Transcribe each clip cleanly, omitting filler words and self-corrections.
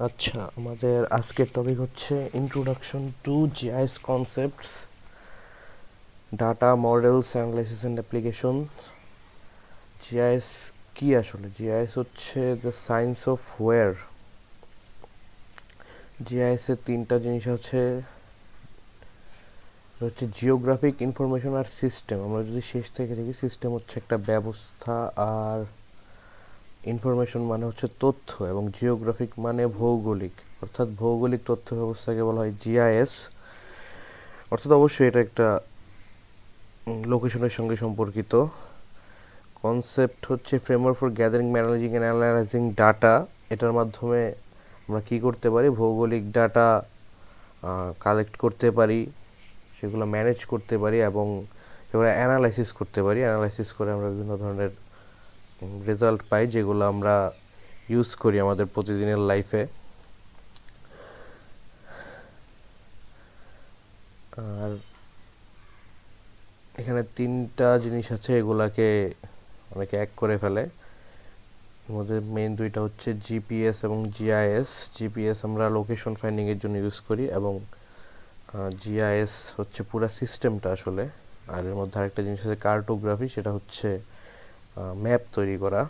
আচ্ছা, আমাদের আজকের টপিক হচ্ছে introduction to GIS concepts, data models, analysis and application. GIS কি আসলে? জিআইএস হচ্ছে the science of where. GIS এর তিনটা জিনিস আছে, হচ্ছে জিওগ্রাফিক, ইনফরমেশন আর সিস্টেম। আমরা যদি শেষ থেকে দেখি, সিস্টেম হচ্ছে একটা ব্যবস্থা, আর ইনফরমেশন মানে হচ্ছে তথ্য, এবং জিওগ্রাফিক মানে ভৌগোলিক, অর্থাৎ ভৌগোলিক তথ্য ব্যবস্থাকে বলা হয় জিআইএস। অর্থাৎ অবশ্যই এটা একটা লোকেশনের সঙ্গে সম্পর্কিত। কনসেপ্ট হচ্ছে framework for gathering, managing and analysing data. এটার মাধ্যমে আমরা কী করতে পারি? ভৌগোলিক ডাটা কালেক্ট করতে পারি, সেগুলো ম্যানেজ করতে পারি, এবং সেগুলো অ্যানালাইসিস করতে পারি। অ্যানালাইসিস করে আমরা বিভিন্ন ধরনের রেজাল্ট পাই, যেগুলো আমরা ইউজ করি আমাদের প্রতিদিনের লাইফে। আর এখানে তিনটা জিনিস আছে, এগুলাকে অনেকে এক করে ফেলে। এর মধ্যে মেইন দুইটা হচ্ছে জিপিএস এবং জিআইএস। জিপিএস আমরা লোকেশন ফাইন্ডিংয়ের জন্য ইউজ করি, এবং জিআইএস হচ্ছে পুরো সিস্টেমটা আসলে। আর এর মধ্যে আরেকটা জিনিস আছে কার্টোগ্রাফি, সেটা হচ্ছে ম্যাপ তৈরি করা।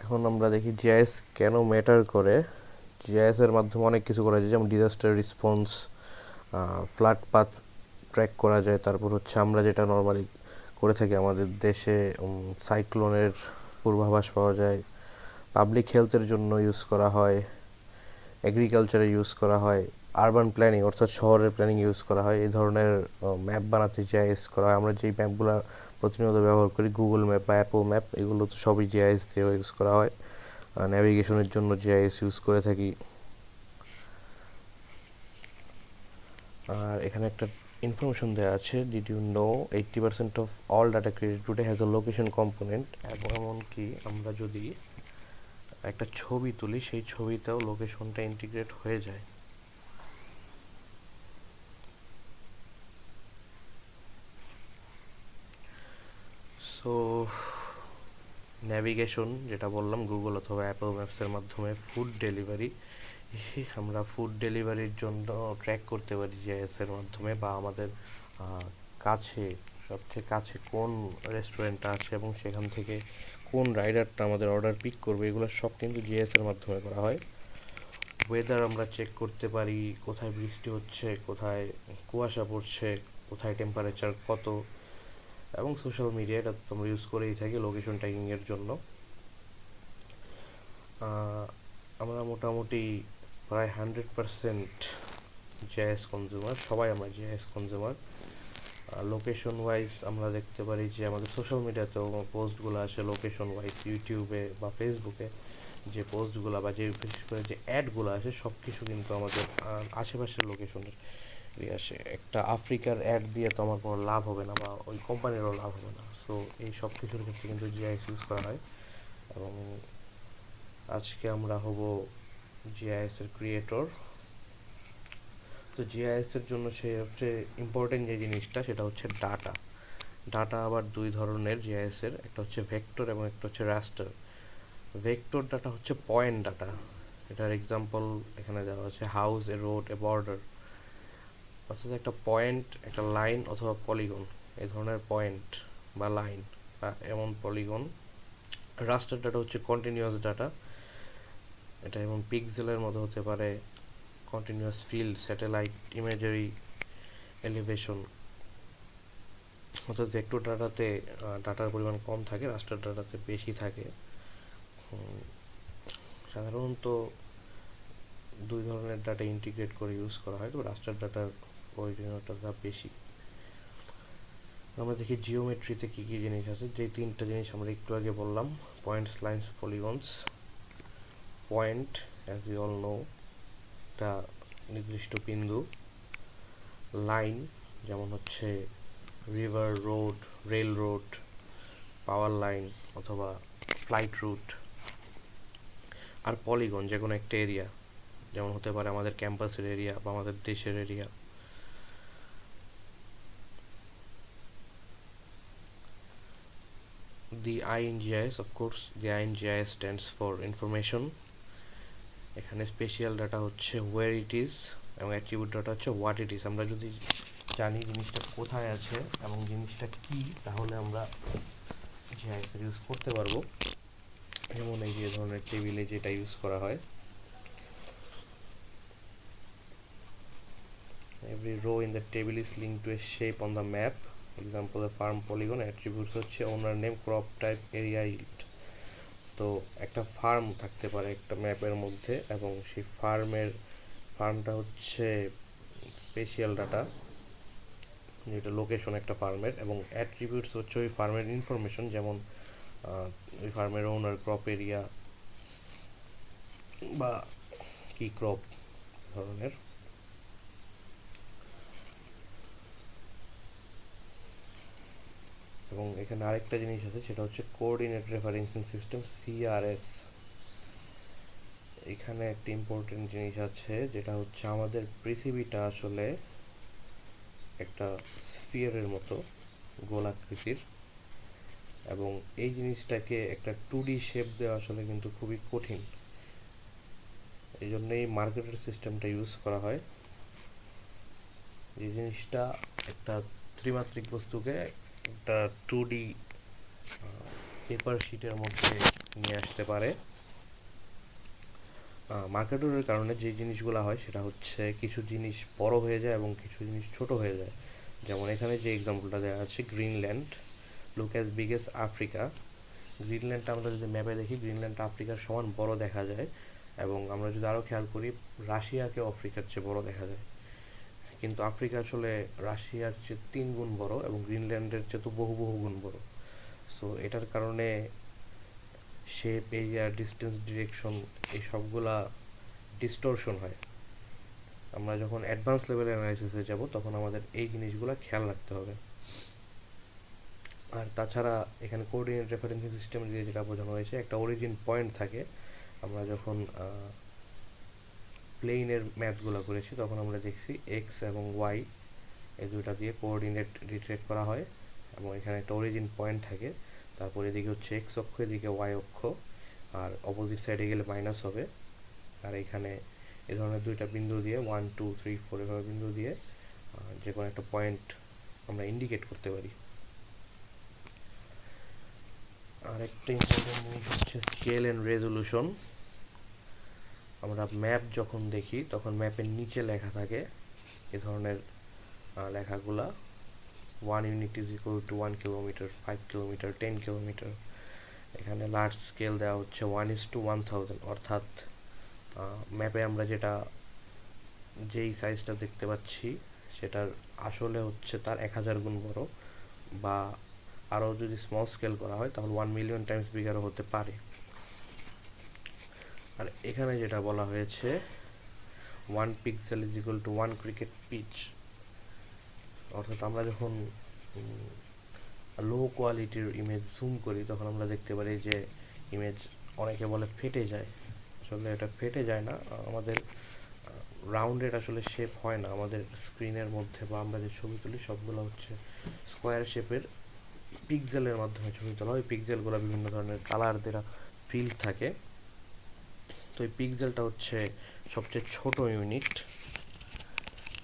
এখন আমরা দেখি জিআইএস কেন ম্যাটার করে। জিআইএস এর মাধ্যমে অনেক কিছু করা যায়, যেমন disaster response, flood path track করা যায়। তারপর হচ্ছে আমরা যেটা নর্মালি করে থাকি আমাদের দেশে, সাইক্লোনের পূর্বাভাস পাওয়া যায়। পাবলিক হেলথের জন্য ইউজ করা হয়, এগ্রিকালচারে ইউজ করা হয়, আরবান প্ল্যানিং অর্থাৎ শহরের প্ল্যানিং ইউজ করা হয়। এই ধরনের ম্যাপ বানাতে জিআইএস করা হয়। আমরা যেই ম্যাপগুলো প্রতিনিয়ত ব্যবহার করি, গুগল ম্যাপ বা অ্যাপল ম্যাপ, এগুলো তো সবই জিআইএস দিয়ে ইউজ করা হয়। ন্যাভিগেশনের জন্য জিআইএস ইউজ করে থাকি। আর এখানে একটা ইনফরমেশন দেওয়া আছে, did you know 80% of all data created today has a location component. এবং এমনকি আমরা যদি একটা ছবি তুলি, সেই ছবিতেও লোকেশনটা ইন্টিগ্রেট হয়ে যায়। সো ন্যাভিগেশন যেটা বললাম, গুগল অথবা অ্যাপল ম্যাপসের মাধ্যমে ফুড ডেলিভারি, আমরা ফুড ডেলিভারির জন্য ট্র্যাক করতে পারি জিআইএস এর মাধ্যমে, বা আমাদের কাছে, সবচেয়ে কাছে কোন রেস্টুরেন্টটা আছে এবং সেখান থেকে কোন রাইডারটা আমাদের অর্ডার পিক করবে, এগুলো সব কিন্তু জিআইএস এর মাধ্যমে করা হয়। ওয়েদার আমরা চেক করতে পারি, কোথায় বৃষ্টি হচ্ছে, কোথায় কুয়াশা পড়ছে, কোথায় টেম্পারেচার কত। এবং সোশ্যাল মিডিয়া, এটা তো আমরা ইউজ করেই থাকি লোকেশন ট্র্যাকিংয়ের জন্য। আমরা মোটামুটি প্রায় 100% জিআইএস কনজিউমার, সবাই আমরা জিআইএস কনজিউমার। লোকেশন ওয়াইজ আমরা দেখতে পারি যে আমাদের সোশ্যাল মিডিয়াতেও পোস্টগুলো আসে লোকেশন ওয়াইজ। ইউটিউবে বা ফেসবুকে যে পোস্টগুলো বা যে বিশেষ করে যে অ্যাডগুলো আসে, সব কিছু কিন্তু আমাদের আশেপাশের লোকেশনের আসে। একটা আফ্রিকার অ্যাড দিয়ে তো আমার কোনো লাভ হবে না, বা ওই কোম্পানিরও লাভ হবে না। সো এই সব কিছুর ক্ষেত্রে কিন্তু জিআইএস ইউজ করা হয়। এবং আজকে আমরা হব জিআইএস এর ক্রিয়েটর। তো জিআইএস এর জন্য সে হচ্ছে ইম্পর্টেন্ট যে জিনিসটা, সেটা হচ্ছে ডাটা। ডাটা আবার দুই ধরনের জিআইএস এর, একটা হচ্ছে ভেক্টর এবং একটা হচ্ছে রাস্টার। ভেক্টর ডাটা হচ্ছে পয়েন্ট ডাটা। এটার এক্সাম্পল এখানে দেওয়া আছে, হাউস, এ রোড, এ বর্ডার। অর্থাৎ একটা পয়েন্ট, একটা লাইন অথবা পলিগন, এই ধরনের পয়েন্ট বা লাইন বা এমন পলিগন। রাস্টার ডাটা হচ্ছে কন্টিনিউয়াস ডাটা। এটা যেমন পিক্সেলের মতো হতে পারে, continuous field, satellite imagery, elevation. অর্থাৎ ভেক্টর ডাটাতে ডাটার পরিমাণ কম থাকে, রাস্টার ডাটাতে বেশি থাকে। সাধারণত দুই ধরনের ডাটা ইন্টিগ্রেট করে ইউজ করা হয়, তো রাস্টার ডাটার প্রয়োজনীয়তা বেশি। আমরা দেখি জিওমেট্রিতে কী কী জিনিস আছে। যে তিনটা জিনিস আমরা একটু আগে বললাম, points, lines, polygons. Point, as you all know, একটা নির্দিষ্ট বিন্দু। লাইন, যেমন হচ্ছে river, road, rail road, power line অথবা ফ্লাইট রুট। আর পলিগন, যে কোনো একটা এরিয়া, যেমন হতে পারে আমাদের ক্যাম্পাসের এরিয়া বা আমাদের দেশের area. the INGIS, of course the INGIS stands for information. এখানে স্পেশাল ডাটা হচ্ছে where it is এবং অ্যাট্রিবিউট ডাটা হচ্ছে what it is. আমরা যদি জানি জিনিসটা কোথায় আছে এবং জিনিসটা কি, তাহলে আমরা GIS ইউজ করতে পারবো। যেমন এই যে ধরনের টেবিলে যেটা ইউজ করা হয়, every row in the table is linked to a shape on the map. Example, the farm polygon. Attributes হচ্ছে owner name, crop type, area, yield. তো একটা ফার্ম থাকতে পারে একটা ম্যাপের মধ্যে, এবং সেই ফার্মটা হচ্ছে স্পেশাল ডাটা, যেটা লোকেশন একটা ফার্মের, এবং অ্যাট্রিবিউটস হচ্ছে ওই ফার্মের ইনফরমেশন, যেমন ওই ফার্মের ওনার, ক্রপ এরিয়া বা কি ক্রপ ধরনের। এবং এখানে আরেকটা জিনিস আছে, সেটা হচ্ছে কোঅর্ডিনেট রেফারেন্সিং সিস্টেম, CRS। এখানে একটা ইম্পর্টেন্ট জিনিস আছে, যেটা হচ্ছে আমাদের পৃথিবীটা আসলে একটা স্ফিয়ারের মতো, গোলাকৃতির, এবং এই জিনিসটাকে একটা 2D শেপ দেওয়া আসলে কিন্তু খুবই কঠিন। এই জন্যই মার্কেটের সিস্টেমটা ইউজ করা হয়। এই জিনিসটা একটা ত্রিমাত্রিক বস্তুকে একটা 2D পেপার শিটের মধ্যে নিয়ে আসতে পারে। মার্কেটের কারণে যে জিনিসগুলো হয় সেটা হচ্ছে কিছু জিনিস বড় হয়ে যায় এবং কিছু জিনিস ছোট হয়ে যায়। যেমন এখানে যে এক্সাম্পলটা দেওয়া আছে, Greenland look as big as Africa. গ্রিনল্যান্ডটা আমরা যদি ম্যাপে দেখি, গ্রিনল্যান্ডটা আফ্রিকার সমান বড় দেখা যায়, এবং আমরা যদি আরও খেয়াল করি, রাশিয়াকেও আফ্রিকার চেয়ে বড় দেখা যায়। কিন্তু আফ্রিকা আসলে রাশিয়ার চেয়ে 3 গুণ বড় এবং গ্রিনল্যান্ডের চেয়ে তো বহু বহু গুণ বড়। সো এটার কারণে শেপ, এরিয়া, ডিস্টেন্স, ডিরেকশন, এই সবগুলা ডিস্টরশন হয়। আমরা যখন অ্যাডভান্স লেভেলের অ্যানালাইসিসে যাব, তখন আমাদের এই জিনিসগুলো খেয়াল রাখতে হবে। আর তাছাড়া এখানে কোঅর্ডিনেট রেফারেন্সিং সিস্টেম দিয়ে যেটা বোঝানো হয়েছে, একটা অরিজিন পয়েন্ট থাকে। আমরা যখন প্লেনের ম্যাথগুলো করেছি, তখন আমরা দেখছি এক্স এবং ওয়াই এই দুইটা দিয়ে কোঅর্ডিনেট রিট্রেট করা হয়, এবং এখানে একটা অরিজিন পয়েন্ট থাকে। তারপর এদিকে হচ্ছে এক্স অক্ষ, এদিকে ওয়াই অক্ষ, আর অপোজিট সাইডে গেলে মাইনাস হবে। আর এখানে এই ধরনের দুইটা বিন্দু দিয়ে 1 2 3 4 এভাবে বিন্দু দিয়ে যে কোনো একটা পয়েন্ট আমরা ইন্ডিকেট করতে পারি। আর একটা ইম্পর্টেন্ট জিনিস হচ্ছে স্কেল অ্যান্ড রেজলিউশন। আমরা ম্যাপ যখন দেখি, তখন ম্যাপের নিচে লেখা থাকে এ ধরনের লেখাগুলা, 1 unit is equal to 1 kilometre, 5 kilometre, 10 kilometre. এখানে লার্জ স্কেল দেওয়া হচ্ছে 1:1000, অর্থাৎ ম্যাপে আমরা যেই সাইজটা দেখতে পাচ্ছি, সেটার আসলে হচ্ছে তার 1000 গুণ বড়, বা আরও যদি স্মল স্কেল করা হয় তাহলে 1 মিলিয়ন টাইমস বিগারও হতে পারে। আর এখানে যেটা বলা হয়েছে, 1 pixel is equal to 1 cricket pitch, অর্থাৎ আমরা যখন লো কোয়ালিটির ইমেজ জুম করি, তখন আমরা দেখতে পারি যে ইমেজ অনেকে বলে ফেটে যায়। আসলে এটা ফেটে যায় না, আমাদের রাউন্ডেড আসলে শেপ হয় না আমাদের স্ক্রিনের মধ্যে, বা আমরা যে ছবি তুলি সবগুলো হচ্ছে স্কোয়ার শেপের পিক্সেলের মাধ্যমে ছবি তোলা হয়। পিক্সেলগুলো বিভিন্ন ধরনের কালার দেওয়া ফিল্ড থাকে। তো এই পিক্সেলটা হচ্ছে সবচেয়ে ছোট ইউনিট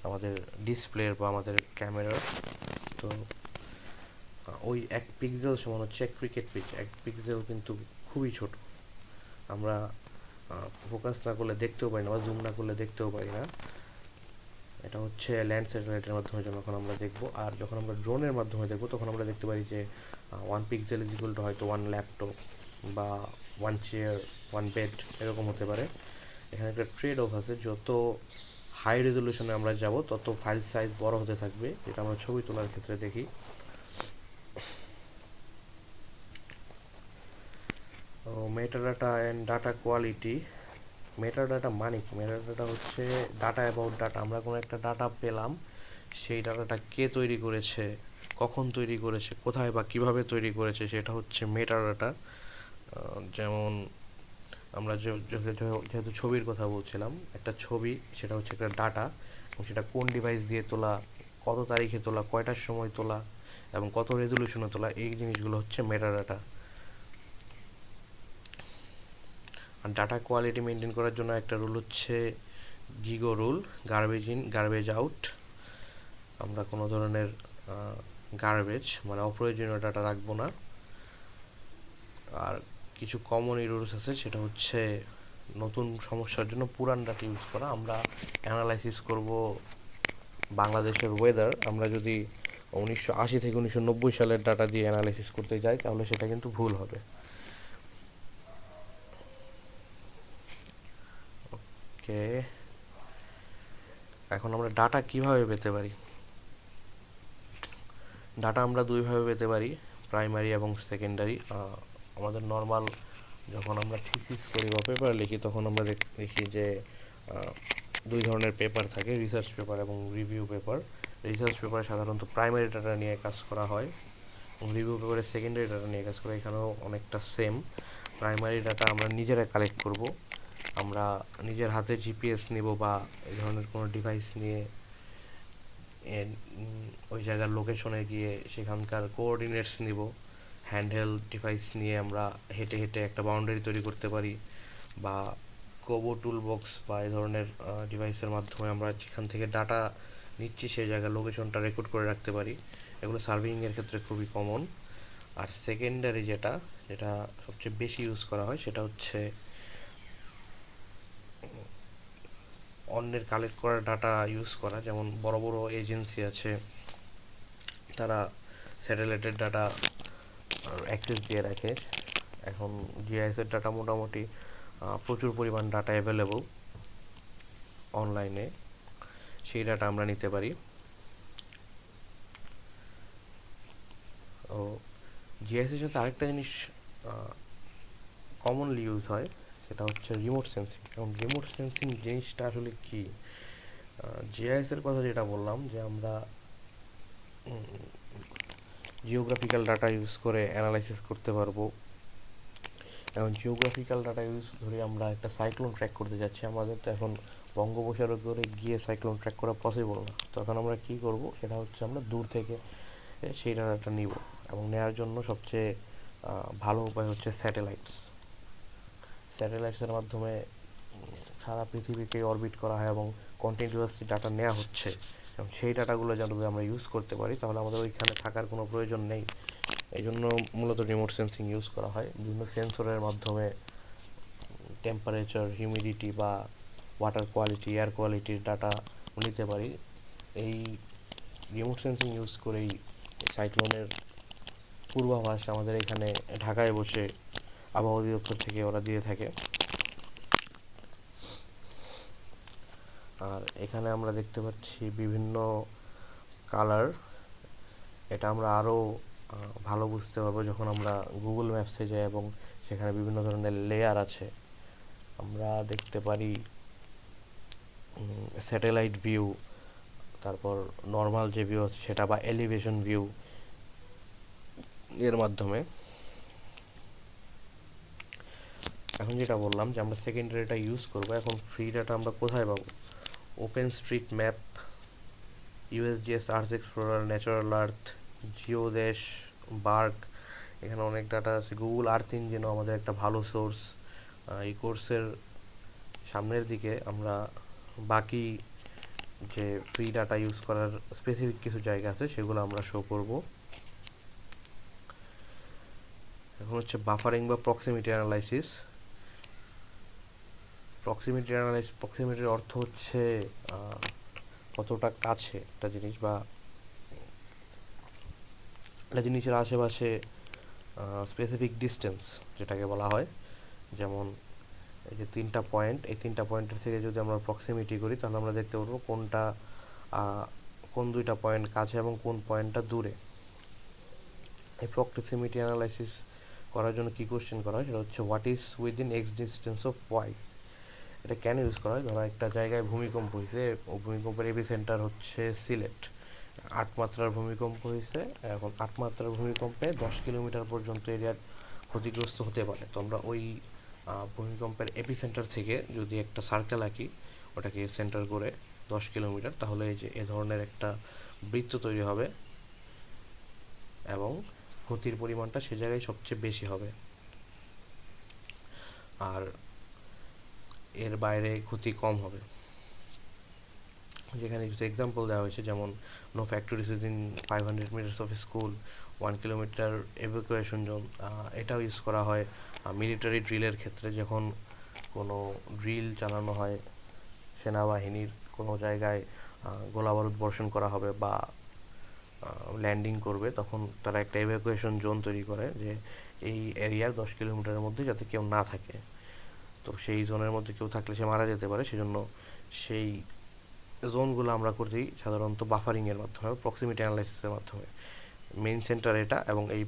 আমাদের ডিসপ্লের বা আমাদের ক্যামেরার। তো ওই 1 পিক্সেল সমান হচ্ছে 1 ক্রিকেট পিচ। 1 পিক্সেল কিন্তু খুবই ছোট, আমরা ফোকাস না করলে দেখতেও পাই না, বা জুম না করলে দেখতেও পাই না। এটা হচ্ছে ল্যান্ড স্যাটেলাইটের মাধ্যমে যখন আমরা দেখব। আর যখন আমরা ড্রোনের মাধ্যমে দেখব, তখন আমরা দেখতে পারি যে 1 পিক্সেল ইজ ইকুয়াল টু হয়তো 1 ল্যাপটপ বা 1 চেয়ার, 1 বেড, এরকম হতে পারে। এখানে একটা ট্রেড অফ আছে, যত হাই রেজলিউশনে আমরা যাব, তত ফাইল সাইজ বড় হতে থাকবে, যেটা আমরা ছবি তোলার ক্ষেত্রে দেখি। Metadata and data quality. Metadata মানে কি? মেটাডাটা হচ্ছে ডাটা অ্যাবাউট ডাটা। আমরা কোনো একটা ডাটা পেলাম, সেই ডাটাটা কে তৈরি করেছে, কখন তৈরি করেছে, কোথায় বা কিভাবে তৈরি করেছে, সেটা হচ্ছে মেটাডাটা। যেমন আমরা যেহেতু ছবির কথা বলছিলাম, একটা ছবি সেটা হচ্ছে একটা ডাটা, এবং সেটা কোন ডিভাইস দিয়ে তোলা, কত তারিখে তোলা, কয়টার সময় তোলা, এবং কত রেজলিউশনে তোলা, এই জিনিসগুলো হচ্ছে মেটাডাটা। আর ডাটা কোয়ালিটি মেনটেন করার জন্য একটা রুল হচ্ছে GIGO rule, garbage in garbage out. আমরা কোনো ধরনের গার্বেজ মানে অপ্রয়োজনীয় ডাটা রাখবো না। আর কিছু কমন রুলস আছে, সেটা হচ্ছে নতুন সমস্যার জন্য পুরান ডাটা ইউজ করা। আমরা অ্যানালাইসিস করব বাংলাদেশের ওয়েদার, আমরা যদি 1980 থেকে 1990 সালের ডাটা দিয়ে অ্যানালাইসিস করতে যাই তাহলে সেটা কিন্তু ভুল হবে। ওকে, এখন আমরা ডাটা কিভাবে পেতে পারি? ডাটা আমরা দুইভাবে পেতে পারি, প্রাইমারি এবং সেকেন্ডারি। আমাদের নর্মাল যখন আমরা থিসিস করি বা পেপার লিখি তখন আমরা দেখি যে দুই ধরনের পেপার থাকে, রিসার্চ পেপার এবং রিভিউ পেপার। রিসার্চ পেপারে সাধারণত প্রাইমারি ডাটা নিয়ে কাজ করা হয় এবং রিভিউ পেপারে সেকেন্ডারি ডাটা নিয়ে কাজ করা। এখানেও অনেকটা সেম। প্রাইমারি ডাটা আমরা নিজেরা কালেক্ট করব, আমরা নিজের হাতে জিপিএস নিব বা এই ধরনের কোনো ডিভাইস নিয়ে ওই জায়গার লোকেশনে গিয়ে সেখানকার কোঅর্ডিনেটস নিব। হ্যান্ডহেল্ড ডিভাইস নিয়ে আমরা হেঁটে হেঁটে একটা বাউন্ডারি তৈরি করতে পারি, বা কোবো টুল বক্স বা এই ধরনের ডিভাইসের মাধ্যমে আমরা যেখান থেকে ডাটা নিচ্ছি সেই জায়গার লোকেশনটা রেকর্ড করে রাখতে পারি। এগুলো সার্ভিংয়ের ক্ষেত্রে খুবই কমন। আর সেকেন্ডারি যেটা যেটা সবচেয়ে বেশি ইউজ করা হয় সেটা হচ্ছে অন্যের কালেক্ট করা ডাটা ইউজ করা। যেমন বড় বড় এজেন্সি আছে, তারা স্যাটেলাইটের ডাটা অ্যাক্সেস দিয়ে রাখে। এখন জিআইএসের ডাটা মোটামুটি প্রচুর পরিমাণ ডাটা অ্যাভেলেবল অনলাইনে, সেই ডাটা আমরা নিতে পারি। ও জিআইএসের সাথে আরেকটা জিনিস কমনলি ইউজ হয়, সেটা হচ্ছে রিমোট সেন্সিং। এবং রিমোট সেন্সিং জিনিসটা আসলে কি? জিআইএসের কথা যেটা বললাম যে আমরা জিওগ্রাফিক্যাল ডাটা ইউজ করে অ্যানালাইসিস করতে পারবো। এখন জিওগ্রাফিক্যাল ডাটা ইউজ ধরে আমরা একটা সাইক্লোন ট্র্যাক করতে যাচ্ছি, আমাদের তো এখন বঙ্গোপসাগরে গিয়ে সাইক্লোন ট্র্যাক করা পসিবল না। তখন আমরা কী করব, সেটা হচ্ছে আমরা দূর থেকে সেই ডাটাটা নিব, এবং নেওয়ার জন্য সবচেয়ে ভালো উপায় হচ্ছে স্যাটেলাইটসের মাধ্যমে সারা পৃথিবীকে অরবিট করা হয় এবং কন্টিনিউয়াসলি ডাটা নেওয়া হচ্ছে। এবং সেই ডাটাগুলো যেন আমরা ইউজ করতে পারি, তাহলে আমাদের ওইখানে থাকার কোনো প্রয়োজন নেই। এই জন্য মূলত রিমোট সেন্সিং ইউজ করা হয়। বিভিন্ন সেন্সরের মাধ্যমে টেম্পারেচার, হিউমিডিটি বা ওয়াটার কোয়ালিটি, এয়ার কোয়ালিটির ডাটা নিতে পারি। এই রিমোট সেন্সিং ইউজ করেই সাইক্লোনের পূর্বাভাস আমাদের এখানে ঢাকায় বসে আবহাওয়া অধিদপ্তর থেকে ওরা দিয়ে থাকে। আর এখানে আমরা দেখতে পাচ্ছি বিভিন্ন কালার। এটা আমরা আরও ভালো বুঝতে পারবো যখন আমরা গুগল ম্যাপসে যাই এবং সেখানে বিভিন্ন ধরনের লেয়ার আছে। আমরা দেখতে পারি স্যাটেলাইট ভিউ, তারপর নর্মাল যে ভিউ আছে সেটা, বা এলিভেশন ভিউ এর মাধ্যমে। এখন যেটা বললাম যে আমরা সেকেন্ডারিটা ইউজ করবো, এখন ফ্রি ডাটা আমরা কোথায় পাবো? ওপেন স্ট্রিট ম্যাপ, ইউএসজিএস, আর্থ এক্সপ্লোরার, ন্যাচারাল আর্থ, জিওদেশ, বার্ক, এখানে অনেক ডাটা আছে। গুগল আর্থ ইঞ্জিনও আমাদের একটা ভালো সোর্স। এই কোর্সের সামনের দিকে আমরা বাকি যে ফ্রি ডাটা ইউজ করার স্পেসিফিক কিছু জায়গা আছে সেগুলো আমরা শো করব। এখন হচ্ছে বাফারিং বা প্রক্সিমিটি অ্যানালাইসিস। প্রক্সিমিটির অর্থ হচ্ছে কতটা কাছে একটা জিনিস বা একটা জিনিসের আশেপাশে স্পেসিফিক ডিস্টেন্স যেটাকে বলা হয়। যেমন এই যে 3টা পয়েন্ট, এই 3টা পয়েন্টের থেকে যদি আমরা প্রক্সিমিটি করি তাহলে আমরা দেখতে পারবো কোন 2টা পয়েন্ট কাছে এবং কোন পয়েন্টটা দূরে। এই প্রক্সিমিটি অ্যানালাইসিস করার জন্য কী কোশ্চেন করা হয়, সেটা হচ্ছে what is within X distance of Y. এটা কেন ইউজ করা হয়? ধরো একটা জায়গায় ভূমিকম্প হয়েছে, ভূমিকম্পের এপিসেন্টার হচ্ছে সিলেট, 8 মাত্রার ভূমিকম্প হয়েছে। এখন 8 মাত্রার ভূমিকম্পে 10 কিলোমিটার পর্যন্ত এরিয়ার ক্ষতিগ্রস্ত হতে পারে। তো আমরা ওই ভূমিকম্পের এপিসেন্টার থেকে যদি একটা সার্কেল আঁকি, ওটাকে সেন্টার করে 10 কিলোমিটার, তাহলে এই যে এ ধরনের একটা বৃত্ত তৈরি হবে এবং ক্ষতির পরিমাণটা সে জায়গায় সবচেয়ে বেশি হবে। আর এর বাইরে ক্ষতি কম হবে। যেখানে কিছু এক্সাম্পল দেওয়া হয়েছে, যেমন no factories within 500 metres of school, 1 kilometre evacuation zone. এটাও ইউজ করা হয় মিলিটারি ড্রিলের ক্ষেত্রে, যখন কোনো ড্রিল চালানো হয় সেনাবাহিনীর, কোনো জায়গায় গোলাবারুদ বর্ষণ করা হবে বা ল্যান্ডিং করবে, তখন তারা একটা এভাকুয়েশন জোন তৈরি করে যে এই এরিয়ার 10 কিলোমিটারের মধ্যে যাতে কেউ না থাকে। তো সেই জোনের মধ্যে কেউ থাকলে সে মারা যেতে পারে, সেজন্য সেই জোনগুলো আমরা করি সাধারণত বাফারিংয়ের মাধ্যমে, প্রক্সিমিটি অ্যানালাইসিসের মাধ্যমে। মেইন সেন্টার এটা, এবং এই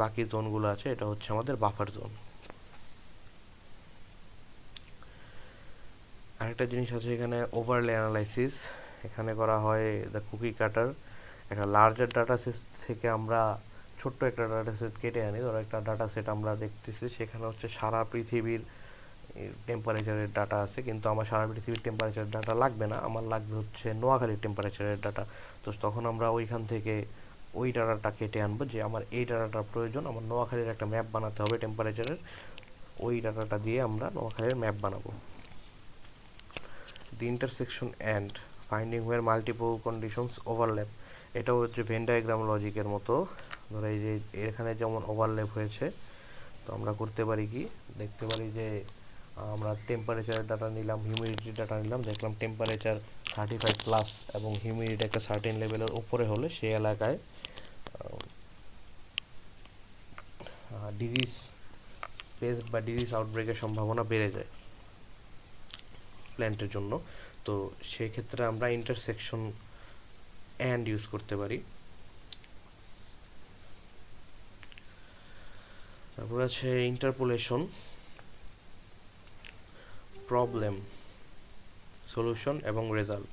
বাকি জোনগুলো আছে এটা হচ্ছে আমাদের বাফার জোন। আরেকটা জিনিস আছে এখানে, ওভারলে অ্যানালাইসিস। এখানে করা হয় দ্য কুকি কাটার। একটা লার্জার ডাটা সেট থেকে আমরা ছোট্ট একটা ডাটা সেট কেটে আনি। ধরো একটা ডাটা সেট আমরা দেখতেছি, সেখানে হচ্ছে সারা পৃথিবীর টেম্পারেচারের ডাটা আছে, কিন্তু আমার সারা পৃথিবীর টেম্পারেচার ডাটা লাগবে না, আমার লাগবে হচ্ছে নোয়াখালীর টেম্পারেচারের ডাটা। তো তখন আমরা ওইখান থেকে ওই ডাটাটা কেটে আনবো, যে আমার এই ডাটাটার প্রয়োজন, আমার নোয়াখালীর একটা ম্যাপ বানাতে হবে টেম্পারেচারের, ওই ডাটাটা দিয়ে আমরা নোয়াখালীর ম্যাপ বানাবো। The intersection and finding where multiple conditions overlap. এটাও হচ্ছে ভেন ডায়াগ্রাম লজিকের মতো। ধরো এই যে এখানে যেমন ওভারল্যাপ হয়েছে, তো আমরা করতে পারি কি, দেখতে পারি যে আমরা টেম্পারেচারের ডাটা নিলাম, হিউমিডিটির ডাটা নিলাম, দেখলাম টেম্পারেচার 35+ এবং হিউমিডিটি একটা সার্টেন লেভেলের উপরে হলে সেই এলাকায় ডিজিজ পেস্ট বা ডিজিজ আউটব্রেকের সম্ভাবনা বেড়ে যায় প্ল্যান্টের জন্য। তো সেক্ষেত্রে আমরা ইন্টারসেকশন অ্যান্ড ইউজ করতে পারি। তারপর আছে ইন্টারপোলেশন, প্রবলেম, সলিউশন এবং রেজাল্ট।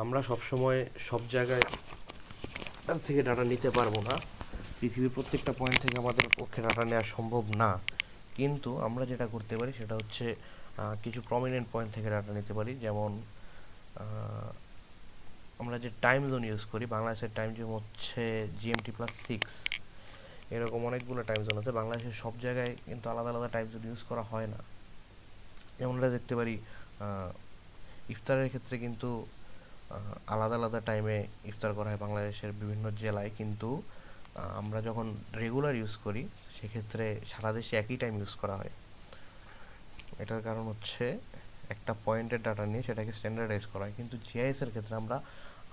আমরা সবসময় সব জায়গায় থেকে ডাটা নিতে পারবো না, পৃথিবীর প্রত্যেকটা পয়েন্ট থেকে আমাদের পক্ষে ডাটা নেওয়া সম্ভব না, কিন্তু আমরা যেটা করতে পারি সেটা হচ্ছে কিছু প্রমিনেন্ট পয়েন্ট থেকে ডাটা নিতে পারি। যেমন আমরা যে টাইম জোন ইউজ করি, বাংলাদেশের টাইম জোন হচ্ছে GMT+6, এরকম অনেকগুলো টাইম জোন আছে। বাংলাদেশের সব জায়গায় কিন্তু আলাদা আলাদা টাইম জোন ইউজ করা হয় না। যেমন আমরা দেখতে পারি ইফতারের ক্ষেত্রে কিন্তু আলাদা আলাদা টাইমে ইফতার করা হয় বাংলাদেশের বিভিন্ন জেলায়, কিন্তু আমরা যখন রেগুলার ইউজ করি সেক্ষেত্রে সারা দেশে একই টাইম ইউজ করা হয়। এটার কারণ হচ্ছে একটা পয়েন্টের ডাটা নিয়ে সেটাকে স্ট্যান্ডার্ডাইজ করা হয়, কিন্তু জিআইএসের ক্ষেত্রে আমরা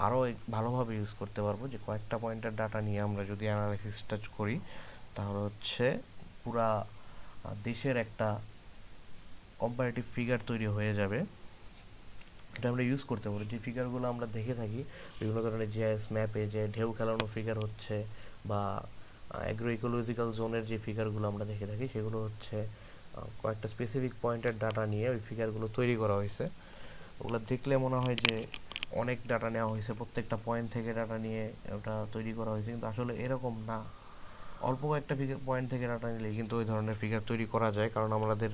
আরও ভালোভাবে ইউজ করতে পারবো, যে কয়েকটা পয়েন্টের ডাটা নিয়ে আমরা যদি অ্যানালাইসিসটা করি, তাহলে হচ্ছে পুরা দেশের একটা কম্পারেটিভ ফিগার তৈরি হয়ে যাবে। এটা আমরা ইউজ করতে পারি। যে ফিগারগুলো আমরা দেখে থাকি বিভিন্ন ধরনের জিআইএস ম্যাপে, যে ঢেউ খেলানো ফিগার হচ্ছে, বা অ্যাগ্রো ইকোলজিক্যাল জোনের যে ফিগারগুলো আমরা দেখে থাকি, সেগুলো হচ্ছে কয়েকটা স্পেসিফিক পয়েন্টের ডাটা নিয়ে ওই ফিগারগুলো তৈরি করা হয়েছে। ওগুলো দেখলে মনে হয় যে অনেক ডাটা নেওয়া হয়েছে, প্রত্যেকটা পয়েন্ট থেকে ডাটা নিয়ে ওটা তৈরি করা হয়েছে, কিন্তু আসলে এরকম না। অল্প কয়েকটা পয়েন্ট থেকে ডাটা নিলেই কিন্তু ওই ধরনের ফিগার তৈরি করা যায়, কারণ আমাদের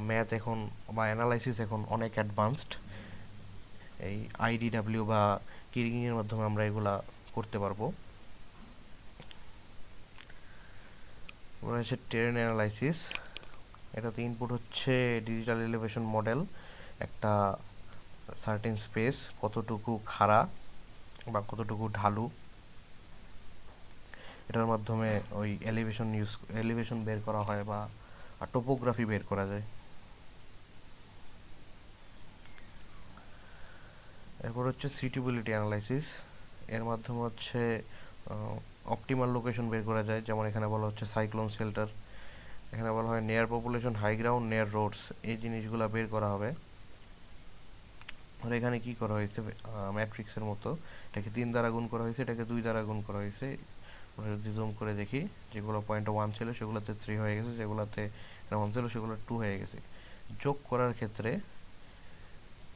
ম্যাথ এখন বা অ্যানালাইসিস এখন অনেক অ্যাডভান্সড। এই IDW বা কিরিংয়ের মাধ্যমে আমরা এগুলা করতে পারবো। এবার হচ্ছে টেরেন অ্যানালাইসিস। এটাতে ইনপুট হচ্ছে ডিজিটাল এলিভেশন মডেল, একটা সার্টেন স্পেস কতটুকু খাড়া বা কতটুকু ঢালু, এটার মাধ্যমে ওই এলিভেশন বের করা হয় বা টোপোগ্রাফি বের করা যায়। এরপর হচ্ছে সুইটেবিলিটি অ্যানালাইসিস। এর মাধ্যমে হচ্ছে অপটিমাল লোকেশন বের করা যায়। যেমন এখানে বলা হচ্ছে সাইক্লোন শেল্টার, এখানে বলা হয় near population, high ground, near roads, এই জিনিসগুলো বের করা হবে। আর এখানে কি করা হয়েছে, ম্যাট্রিক্সের মতো, এটাকে 3 দ্বারা গুণ করা হয়েছে, এটাকে 2 দ্বারা গুণ করা হয়েছে। আমরা যদি জুম করে দেখি, যেগুলো পয়েন্ট 1 ছিল সেগুলোতে 3 হয়ে গেছে, যেগুলোতে 1 ছিল সেগুলো 2 হয়ে গেছে। যোগ করার ক্ষেত্রে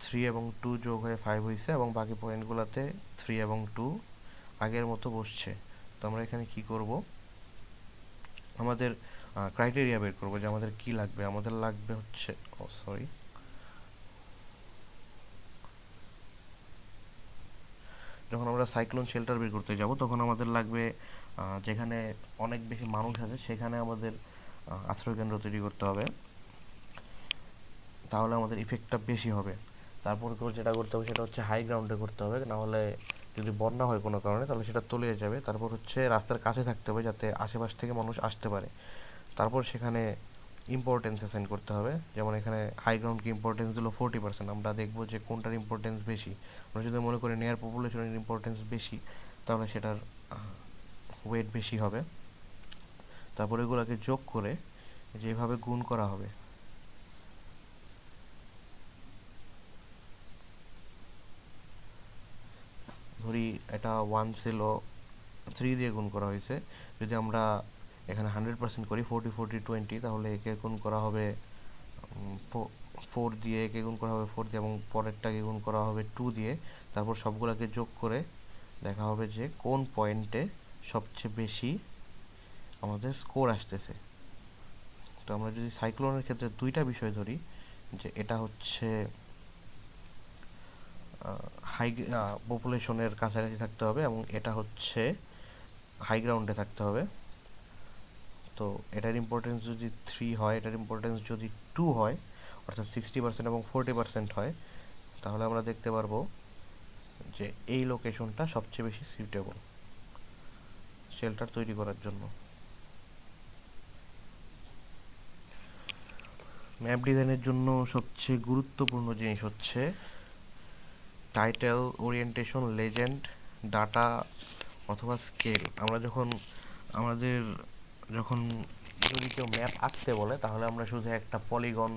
3 এবং 2 যোগ হয়ে 5 হয়েছে, এবং বাকি পয়েন্টগুলোতে 3 এবং 2 আগের মতো বসছে। তো আমরা এখানে কি করব, আমাদের ক্রাইটেরিয়া বের করব যে আমাদের কি লাগবে। আমাদের লাগবে হচ্ছে যখন আমরা সাইক্লোন শেল্টার বের করতে যাব, তখন আমাদের লাগবে যেখানে অনেক বেশি মানুষ আছে সেখানে আমাদের আশ্রয়কেন্দ্র তৈরি করতে হবে। তাহলে আমাদের ইফেক্টটা বেশি হবে। তারপর যেটা করতে হবে সেটা হচ্ছে হাই গ্রাউন্ডে করতে হবে, নাহলে যদি বন্যা হয় কোনো কারণে তাহলে সেটা তলিয়ে যাবে। তারপর হচ্ছে রাস্তার কাছে থাকতে হবে যাতে আশেপাশ থেকে মানুষ আসতে পারে। তারপর সেখানে ইম্পর্টেন্স অ্যাসাইন করতে হবে। যেমন এখানে হাই গ্রাউন্ডকে ইম্পর্টেন্স দিল 40%, আমরা দেখবো যে কোনটার ইম্পর্টেন্স বেশি। আমরা যদি মনে করি নেয়ার পপুলেশনের ইম্পর্টেন্স বেশি, তাহলে সেটার ওয়েট বেশি হবে। তারপর এগুলোকে যোগ করে যেভাবে গুণ করা হবে, ধরি এটা 1 ছিল, 3 দিয়ে গুণ করা হয়েছে। যদি আমরা এখানে 100% করি, 40 40 20, তাহলে একে গুণ করা হবে 4 দিয়ে, একে গুণ করা হবে 4 দিয়ে, এবং পরেরটাকে গুণ করা হবে 2 দিয়ে। তারপর সবগুলোকে যোগ করে দেখা হবে যে কোন পয়েন্টে সবচেয়ে বেশি আমাদের স্কোর আসতেছে। তো আমরা যদি সাইক্লোনের ক্ষেত্রে দুইটা বিষয় ধরি, যে এটা হচ্ছে হাই পপুলেশনের কাছাকাছি থাকতে হবে এবং এটা হচ্ছে হাই গ্রাউন্ডে থাকতে হবে। তো এটার ইম্পর্টেন্স যদি 3 হয়, এটার ইম্পর্টেন্স যদি 2 হয়, অর্থাৎ 60% এবং 40% হয়, তাহলে আমরা দেখতে পারবো যে এই লোকেশনটা সবচেয়ে বেশি সুইটেবল শেল্টার তৈরি করার জন্য। ম্যাপ ডিজাইনের জন্য সবচেয়ে গুরুত্বপূর্ণ জিনিস হচ্ছে টাইটেল, ওরিয়েন্টেশন, লেজেন্ড, ডাটা অথবা স্কেল। আমরা আমাদের যখন যদি কেউ ম্যাপ আঁকতে বলে, তাহলে আমরা শুধু একটা পলিগন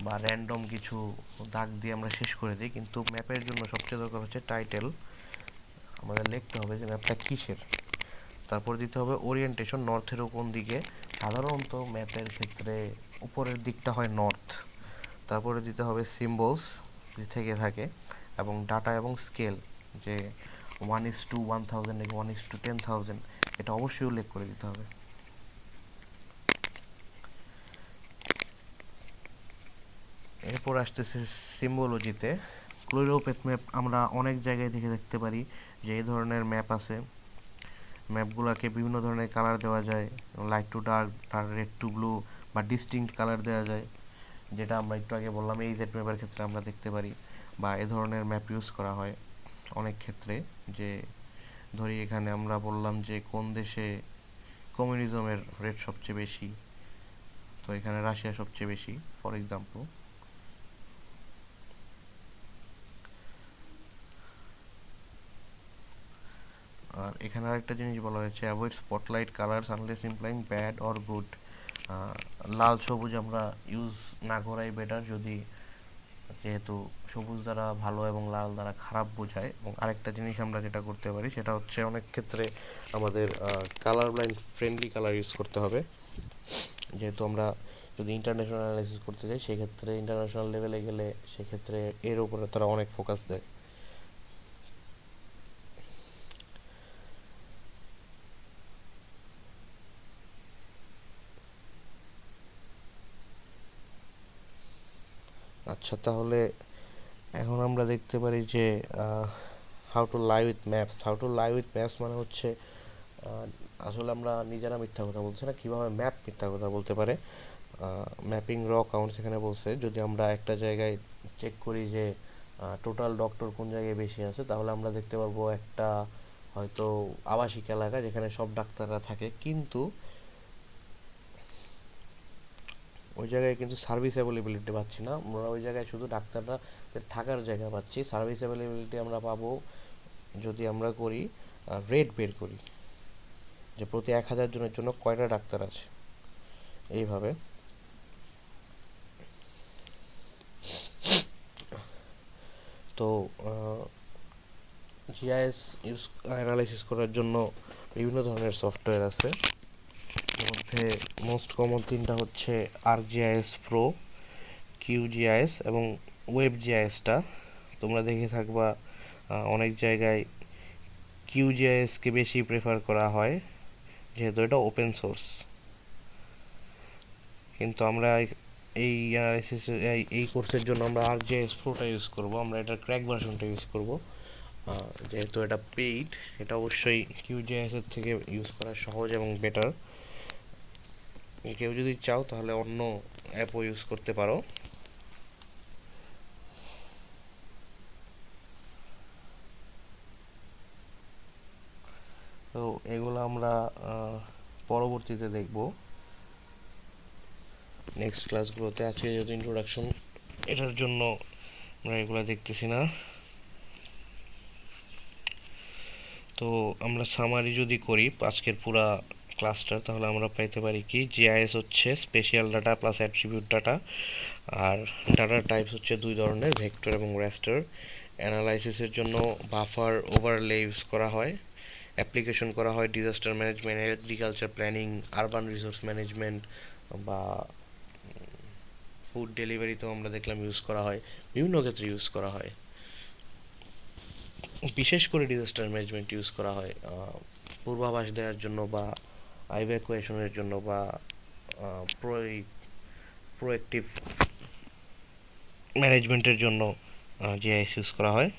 বা র্যান্ডম কিছু দাগ দিয়ে আমরা শেষ করে দিই, কিন্তু ম্যাপের জন্য সবচেয়ে দরকার হচ্ছে টাইটেল। আমাদের লিখতে হবে যে ম্যাপটা কিসের। তারপর দিতে হবে ওরিয়েন্টেশন, নর্থের কোন দিকে। সাধারণত ম্যাপের ক্ষেত্রে উপরের দিকটা হয় নর্থ। তারপরে দিতে হবে সিম্বলস থেকে থাকে, এবং ডাটা এবং স্কেল, যে 1:1000 নাকি 1:10,000, এটা অবশ্যই উল্লেখ করে দিতে হবে। এরপর আসতেছে সিম্বোলজিতে। ক্লোরোপ্যাথ ম্যাপ আমরা অনেক জায়গায় দেখতে পারি যে এই ধরনের ম্যাপ আছে। ম্যাপগুলোকে বিভিন্ন ধরনের কালার দেওয়া যায়, light to dark, red to blue, বা ডিস্টিংক্ট কালার দেওয়া যায়, যেটা আমরা একটু আগে বললাম এই জেড ম্যাপের ক্ষেত্রে আমরা দেখতে পারি। বা এ ধরনের ম্যাপ ইউজ করা হয় অনেক ক্ষেত্রে, যে ধরি এখানে আমরা বললাম যে কোন দেশে কমিউনিজমের রেট সবচেয়ে বেশি, তো এখানে রাশিয়া সবচেয়ে বেশি, ফর এক্সাম্পল। আর এখানে আরেকটা জিনিস বলা হয়েছে, avoid spotlight colours unless implying bad or good. লাল সবুজ আমরা ইউজ না করাই বেটার, যদি যেহেতু সবুজ দ্বারা ভালো এবং লাল দ্বারা খারাপ বোঝায়। এবং আরেকটা জিনিস আমরা যেটা করতে পারি সেটা হচ্ছে অনেক ক্ষেত্রে আমাদের colour blind friendly colour use করতে হবে। যেহেতু আমরা যদি ইন্টারন্যাশনাল অ্যানালাইসিস করতে যাই, সেক্ষেত্রে ইন্টারন্যাশনাল লেভেলে গেলে সেক্ষেত্রে এর উপরে তারা অনেক ফোকাস দেয়। আচ্ছা, তাহলে এখন আমরা দেখতে পারি যে how to lie with maps. How to lie with maps মানে হচ্ছে আসলে আমরা নিজেরা মিথ্যা কথা বলছি না, কীভাবে ম্যাপ মিথ্যা কথা বলতে পারে। ম্যাপিং র কাউন্টস এখানে বলছে, যদি আমরা একটা জায়গায় চেক করি যে টোটাল ডক্টর কোন জায়গায় বেশি আছে, তাহলে আমরা দেখতে পারবো একটা হয়তো আবাসিক এলাকা যেখানে সব ডাক্তাররা থাকে, কিন্তু ওই জায়গায় কিন্তু সার্ভিস অ্যাভেলেবিলিটি পাচ্ছি না। আমরা ওই জায়গায় শুধু ডাক্তাররা থাকার জায়গা পাচ্ছি। সার্ভিস অ্যাভেলেবিলিটি আমরা পাবো যদি আমরা করি রেট বের করি, যে প্রতি 1000 জনের জন্য কয়টা ডাক্তার আছে, এইভাবে। তো জিআইএস ইউজ অ্যানালাইসিস করার জন্য বিভিন্ন ধরনের সফটওয়্যার আছে। এর মধ্যে মোস্ট কমন তিনটা হচ্ছে ArcGIS Pro, QGIS এবং WebGIS-টা। তোমরা দেখে থাকবা অনেক জায়গায় QGIS-কে বেশি প্রেফার করা হয়, যেহেতু এটা ওপেন সোর্স। কিন্তু আমরা এই অ্যানালাইসিস এই কোর্সের জন্য আমরা ArcGIS Pro-টা ইউজ করব, আমরা এটার ক্র্যাক ভার্সনটা ইউজ করব। যেহেতু এটা পেইড, এটা অবশ্যই QGIS-এর থেকে ইউজ করা সহজ এবং বেটার। কেউ যদি চাও তাহলে অন্য অ্যাপও ইউজ করতে পারো। তো এগুলো আমরা পরবর্তীতে দেখব নেক্সট ক্লাসগুলোতে। আজকে যেহেতু ইন্ট্রোডাকশন, এটার জন্য আমরা এগুলো দেখতেছি না। তো আমরা সামারি যদি করি আজকের পুরা ক্লাসটা, তাহলে আমরা পাইতে পারি কি, জিআইএস হচ্ছে spatial data plus attribute data, আর ডাটার টাইপস হচ্ছে দুই ধরনের, ভেক্টর এবং রেস্টার। অ্যানালাইসিসের জন্য বাফার ওভারলে ইউজ করা হয়, অ্যাপ্লিকেশন করা হয় disaster management, agriculture planning, urban resource management বা ফুড ডেলিভারিতেও আমরা দেখলাম ইউজ করা হয়, বিভিন্ন ক্ষেত্রে ইউজ করা হয়। বিশেষ করে ডিজাস্টার ম্যানেজমেন্ট ইউজ করা হয় পূর্বাভাস দেওয়ার জন্য বা ইভ্যাকুয়েশনের জন্য বা প্রোয়েক্টিভ ম্যানেজমেন্টের জন্য জিআইএস ইউজ করা হয়।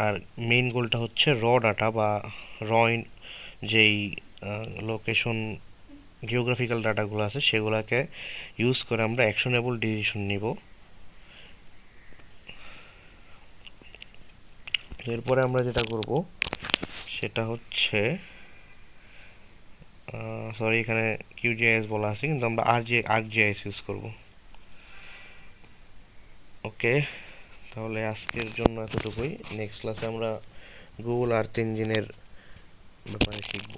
আর মেইন গোলটা হচ্ছে ডাটা বা র যেই লোকেশন জিওগ্রাফিক্যাল ডাটাগুলো আছে সেগুলোকে ইউজ করে আমরা অ্যাকশনেবল ডিসিশন নিব। এরপরে আমরা যেটা করব সেটা হচ্ছে, সরি এখানে কিউজিআইএস বলা আছে কিন্তু আমরা আর্কজিআইএস ইউজ করব। ওকে, তাহলে আজকের জন্য এতটুকুই। নেক্সট ক্লাসে আমরা গুগল আর্থ ইঞ্জিনের ব্যাপারে শিখব।